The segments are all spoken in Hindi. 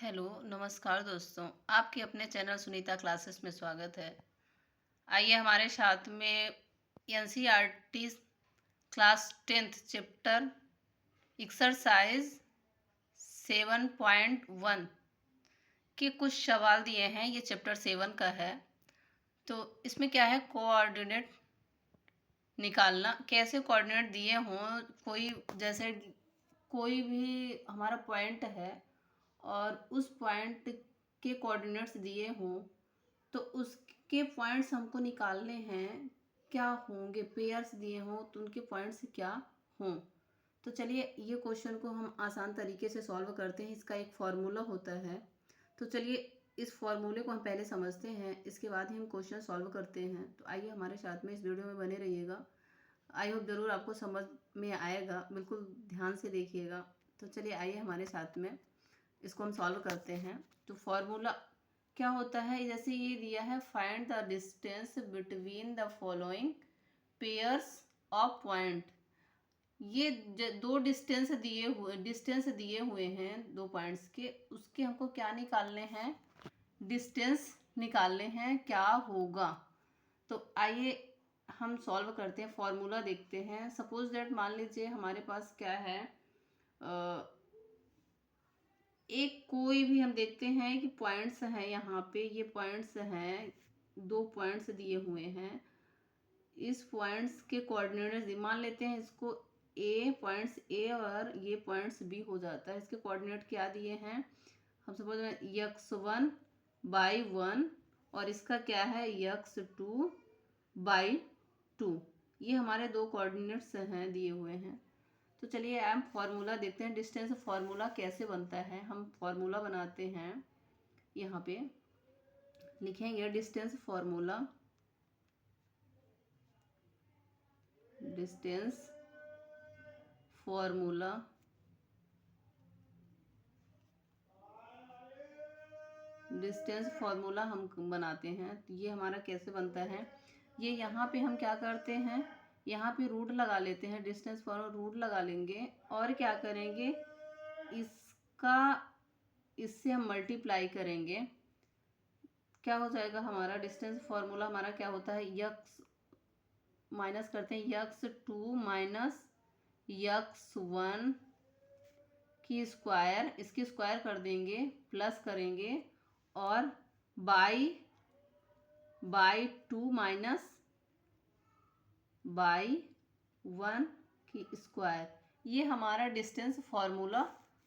हेलो, नमस्कार दोस्तों। आपके अपने चैनल सुनीता क्लासेस में स्वागत है। आइए हमारे साथ में NCERT class 10th chapter exercise 7.1 के कुछ सवाल दिए हैं। ये चैप्टर 7 का है। तो इसमें क्या है, कोऑर्डिनेट निकालना। कैसे कोऑर्डिनेट दिए हों, कोई जैसे कोई भी हमारा पॉइंट है और उस पॉइंट के कोऑर्डिनेट्स दिए हों, तो उसके पॉइंट्स हमको निकालने हैं। क्या होंगे, पेयर्स दिए हों तो उनके पॉइंट्स क्या हों। तो चलिए ये क्वेश्चन को हम आसान तरीके से सॉल्व करते हैं। इसका एक फार्मूला होता है। तो चलिए इस फार्मूले को हम पहले समझते हैं, इसके बाद ही हम क्वेश्चन सॉल्व करते हैं। तो आइए हमारे साथ में इस वीडियो में बने रहिएगा। आई होप ज़रूर आपको समझ में आएगा, बिल्कुल ध्यान से देखिएगा। तो चलिए आइए हमारे साथ में इसको हम सॉल्व करते हैं। तो फॉर्मूला क्या होता है, जैसे ये दिया है, find the distance between the following pairs of point. ये दो डिस्टेंस दिए हुए हैं, दो पॉइंट्स के, उसके हमको क्या निकालने हैं, डिस्टेंस निकालने हैं, क्या होगा। तो आइए हम सॉल्व करते हैं, फॉर्मूला देखते हैं। सपोज दैट मान लीजिए हमारे पास क्या है, एक कोई भी हम देखते हैं कि पॉइंट्स हैं, यहाँ पे ये पॉइंट्स हैं, दो पॉइंट्स दिए हुए हैं। इस पॉइंट्स के कोऑर्डिनेट्स मान लेते हैं, इसको ए पॉइंट्स ए और ये पॉइंट्स बी हो जाता है। इसके कोऑर्डिनेट क्या दिए हैं, हम सपोज x1/1 और इसका क्या है x2/2। ये हमारे दो कोऑर्डिनेट्स हैं, दिए हुए हैं। तो चलिए हम फॉर्मूला देखते हैं। डिस्टेंस फॉर्मूला कैसे बनता है, हम फॉर्मूला बनाते हैं। यहाँ पे लिखेंगे distance formula. Distance formula distance formula हम बनाते हैं। तो ये हमारा कैसे बनता है, ये यहाँ पे हम क्या करते हैं, यहाँ पे रूट लगा लेते हैं। डिस्टेंस फॉर्मूला रूट लगा लेंगे और क्या करेंगे, इसका इससे हम मल्टीप्लाई करेंगे। क्या हो जाएगा हमारा डिस्टेंस फार्मूला, हमारा क्या होता है, यक्स माइनस करते हैं, x2 माइनस x1 की स्क्वायर, इसकी स्क्वायर कर देंगे, प्लस करेंगे, और बाई 2 माइनस बाई 1 की स्क्वायर। ये हमारा डिस्टेंस फार्मूला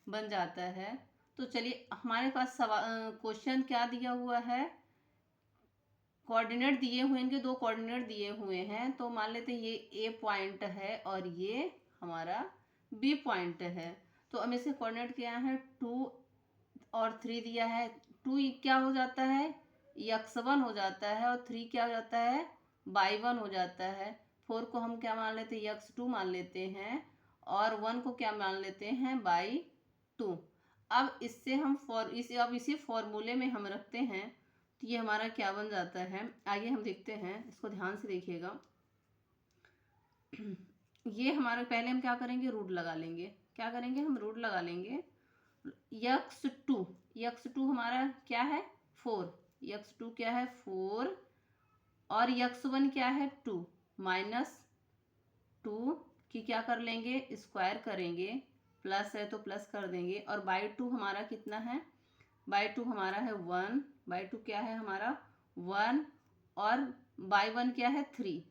बन जाता है। तो चलिए हमारे पास क्वेश्चन क्या दिया हुआ है, कोऑर्डिनेट दिए हुए, इनके दो कोऑर्डिनेट दिए हुए हैं। तो मान लेते हैं ये ए पॉइंट है और ये हमारा बी पॉइंट है। तो हम इसके कोऑर्डिनेट क्या है, 2 और 3 दिया है। 2 क्या हो जाता है, x1 हो जाता है, और 3 क्या हो जाता है, y1 हो जाता है। 4 को हम क्या मान लेते हैं, x2 मान लेते हैं, और 1 को क्या मान लेते हैं, y2। अब इससे हम अब इसी फॉर्मूले में हम रखते हैं। तो ये हमारा क्या बन जाता है, आइए हम देखते हैं, इसको ध्यान से देखिएगा। ये हमारा पहले हम क्या करेंगे, रूट लगा लेंगे। क्या करेंगे, हम रूट लगा लेंगे। x2 हमारा क्या है, 4। x2 क्या है, 4, और x1 क्या है, 2 माइनस 2 की क्या कर लेंगे, स्क्वायर करेंगे, प्लस है तो प्लस कर देंगे, और बाई 2 हमारा कितना है, बाई 2 हमारा है 1, बाई 2 क्या है हमारा 1, और बाई 1 क्या है 3,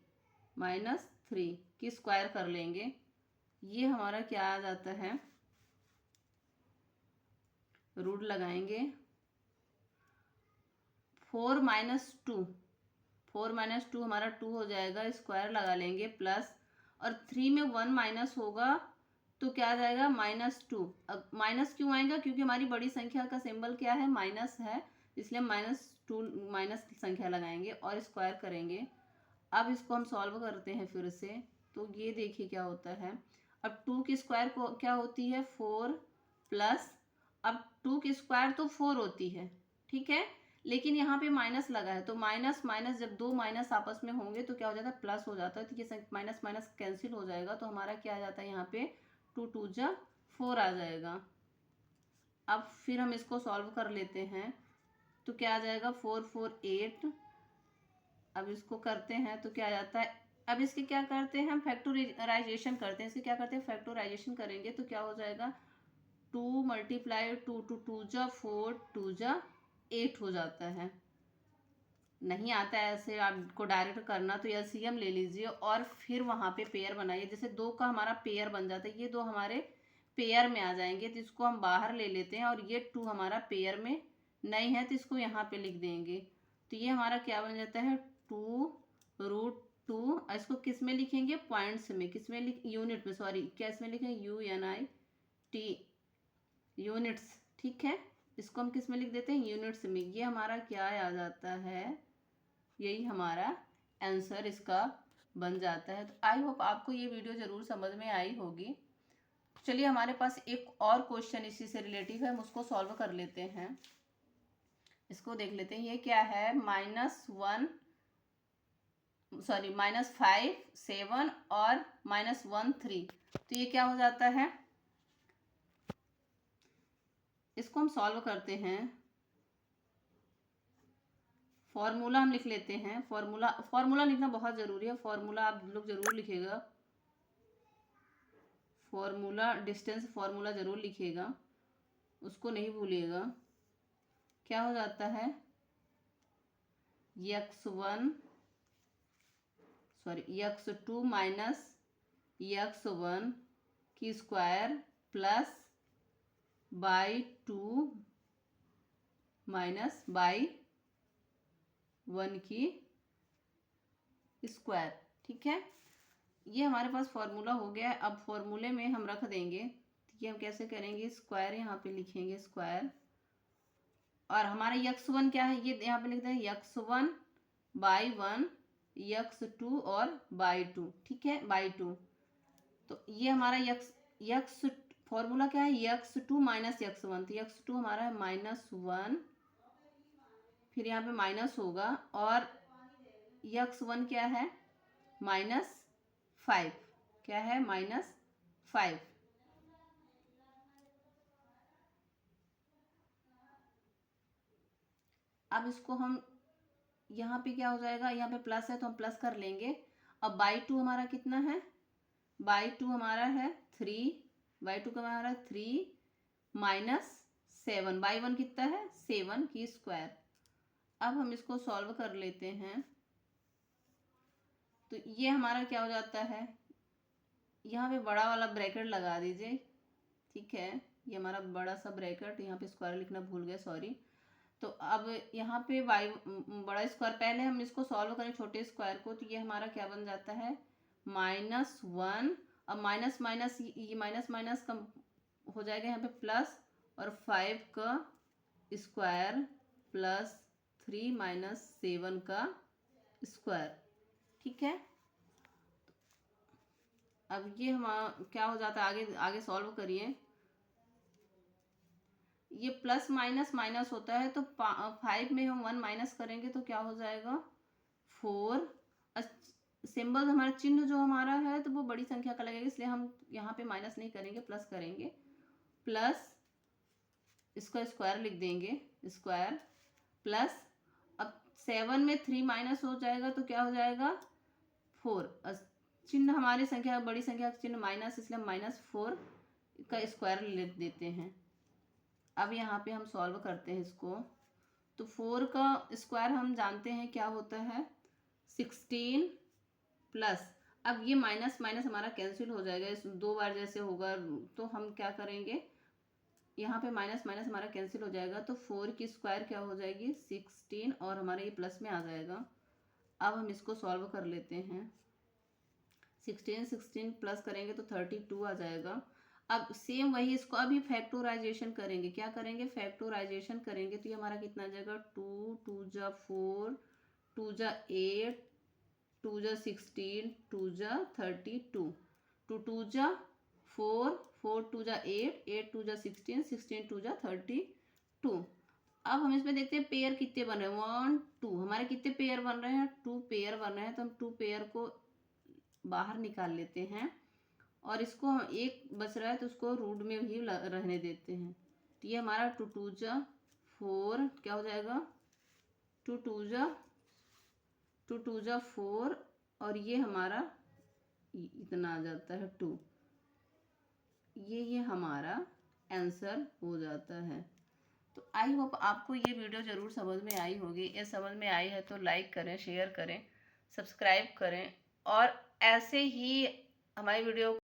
-3 की स्क्वायर कर लेंगे। ये हमारा क्या आ जाता है, रूट लगाएंगे। 4 माइनस टू हमारा 2 हो जाएगा, स्क्वायर लगा लेंगे, प्लस, और 3 में 1 माइनस होगा तो क्या आ जाएगा, -2। अब माइनस क्यों आएगा, क्योंकि हमारी बड़ी संख्या का सिंबल क्या है, माइनस है, इसलिए -2 माइनस संख्या लगाएंगे और स्क्वायर करेंगे। अब इसको हम सॉल्व करते हैं फिर से। तो ये देखिए क्या होता है, अब 2 की स्क्वायर को क्या होती है, 4, प्लस, अब 2 की स्क्वायर तो 4 होती है, ठीक है, लेकिन यहाँ पे माइनस लगा है, तो माइनस माइनस, जब दो माइनस आपस में होंगे तो क्या हो जाता है, प्लस हो जाता है। तो ये माइनस माइनस कैंसिल हो जाएगा, तो हमारा क्या आ जाता है, यहाँ पे 2 2 जा 4 आ जाएगा। अब फिर हम इसको सॉल्व कर लेते हैं, तो क्या आ जाएगा 448। अब इसको करते हैं तो क्या आ जाता है, अब इसके क्या करते हैं हम फैक्टराइजेशन करते हैं, इसके क्या करते हैं फैक्टराइजेशन करेंगे तो क्या हो जाएगा 2 मल्टीप्लाई 2 टू जा 4 टू जा 8 हो जाता है। नहीं आता है ऐसे आपको डायरेक्ट करना तो एलसीएम ले लीजिए और फिर वहाँ पे पेयर बनाइए। जैसे 2 का हमारा पेयर बन जाता है, ये 2 हमारे पेयर में आ जाएंगे तो इसको हम बाहर ले लेते हैं, और ये 2 हमारा पेयर में नहीं है तो इसको यहाँ पे लिख देंगे। तो ये हमारा क्या बन जाता है 2√2। इसको किस में लिखेंगे पॉइंट्स में, किस में यूनिट में, सॉरी क्या इसमें लिखेंगे UNIT यूनिट्स, ठीक है। इसको हम किस में लिख देते हैं यूनिट्स में। ये हमारा क्या आ जाता है, यही हमारा आंसर इसका बन जाता है। तो आई होप आपको ये वीडियो ज़रूर समझ में आई होगी। चलिए हमारे पास एक और क्वेश्चन इसी से रिलेटिव है, हम उसको सॉल्व कर लेते हैं। इसको देख लेते हैं, ये क्या है -5 7 और -1 3। तो ये क्या हो जाता है, इसको हम सॉल्व करते हैं। फॉर्मूला हम लिख लेते हैं, फॉर्मूला लिखना बहुत ज़रूरी है, फॉर्मूला आप लोग ज़रूर लिखेगा, फॉर्मूला डिस्टेंस फॉर्मूला ज़रूर लिखिएगा, उसको नहीं भूलिएगा। क्या हो जाता है x2 माइनस x1 की square plus by 2 minus by 1 की स्क्वायर, ठीक है। ये हमारे पास फॉर्मूला हो गया है। अब फॉर्मूले में हम रख देंगे, ये हम कैसे करेंगे स्क्वायर, यहाँ पे लिखेंगे स्क्वायर, और हमारा x1 क्या है ये यहाँ पे लिखते हैं x1/1 x2 और बाई 2, ठीक है बाई 2। तो ये हमारा x फॉर्मूला क्या है x2 माइनस x1, तो x2 हमारा है -1, फिर यहाँ पे माइनस होगा, और x1 क्या है -5, क्या है -5। अब इसको हम यहाँ पे क्या हो जाएगा, यहाँ पे प्लस है तो हम प्लस कर लेंगे। अब बाई 2 हमारा कितना है, बाई 2 हमारा है 3, बाई 2 का हमारा 3 -7, बाई 1 कितना है 7 की स्क्वायर। अब हम इसको सॉल्व कर लेते हैं, तो ये हमारा क्या हो जाता है, यहाँ पे बड़ा वाला ब्रैकेट लगा दीजिए, ठीक है। ये हमारा बड़ा सा ब्रैकेट, यहाँ पे स्क्वायर लिखना भूल गए सॉरी। तो अब यहाँ पे बड़ा स्क्वायर, पहले हम इसको सॉल्व करें छोटे स्क्वायर को, तो ये हमारा क्या बन जाता है -1। अब माइनस माइनस ये माइनस माइनस कम हो जाएगा, यहाँ पे प्लस, और 5 का स्क्वायर प्लस 3 -7 का स्क्वायर, ठीक है। अब ये हम क्या हो जाता है, आगे आगे सॉल्व करिए। ये प्लस माइनस माइनस होता है, तो 5 में हम 1 माइनस करेंगे तो क्या हो जाएगा 4। सिंबल हमारा चिन्ह जो हमारा है तो वो बड़ी संख्या का लगेगा, इसलिए हम यहाँ पे माइनस नहीं करेंगे, प्लस करेंगे। प्लस इसका स्क्वायर लिख देंगे, स्क्वायर प्लस, अब 7 में 3 माइनस हो जाएगा तो क्या हो जाएगा 4। चिन्ह हमारी संख्या बड़ी संख्या का चिन्ह माइनस, इसलिए हम -4 का स्क्वायर लिख देते हैं। अब यहाँ पे हम सॉल्व करते हैं इसको, तो 4 का स्क्वायर हम जानते हैं क्या होता है 16 प्लस, अब ये माइनस माइनस हमारा कैंसिल हो जाएगा, इस 2 बार जैसे होगा, तो हम क्या करेंगे यहाँ पे माइनस माइनस हमारा कैंसिल हो जाएगा, तो 4 की स्क्वायर क्या हो जाएगी 16, और हमारा ये प्लस में आ जाएगा। अब हम इसको सॉल्व कर लेते हैं, 16 प्लस करेंगे तो 32 आ जाएगा। अब सेम वही इसको अभी फैक्टराइजेशन करेंगे, क्या करेंगे फैक्टराइजेशन करेंगे, तो ये हमारा कितना आ जाएगा 2 2 जा 4 2 जा 8 2 जा 16 2 जा 32 2 2 जा 4 4 2 जा 8 8 2 जा 16 16 2 जा 32। अब हम इसमें देखते हैं पेयर कितने बन रहे हैं 1 2, हमारे कितने पेयर बन रहे हैं 2 पेयर बन रहे हैं, तो हम 2 पेयर को बाहर निकाल लेते हैं, और इसको एक बच रहा है तो उसको रूट में ही रहने देते हैं, तो ये हमारा 2 2 जा 4 क्या हो जाएगा, 2 2 जा 4 और ये हमारा इतना आ जाता है 2। ये हमारा आंसर हो जाता है। तो आई होप आपको ये वीडियो ज़रूर समझ में आई होगी। ये समझ में आई है तो लाइक करें, शेयर करें, सब्सक्राइब करें और ऐसे ही हमारी वीडियो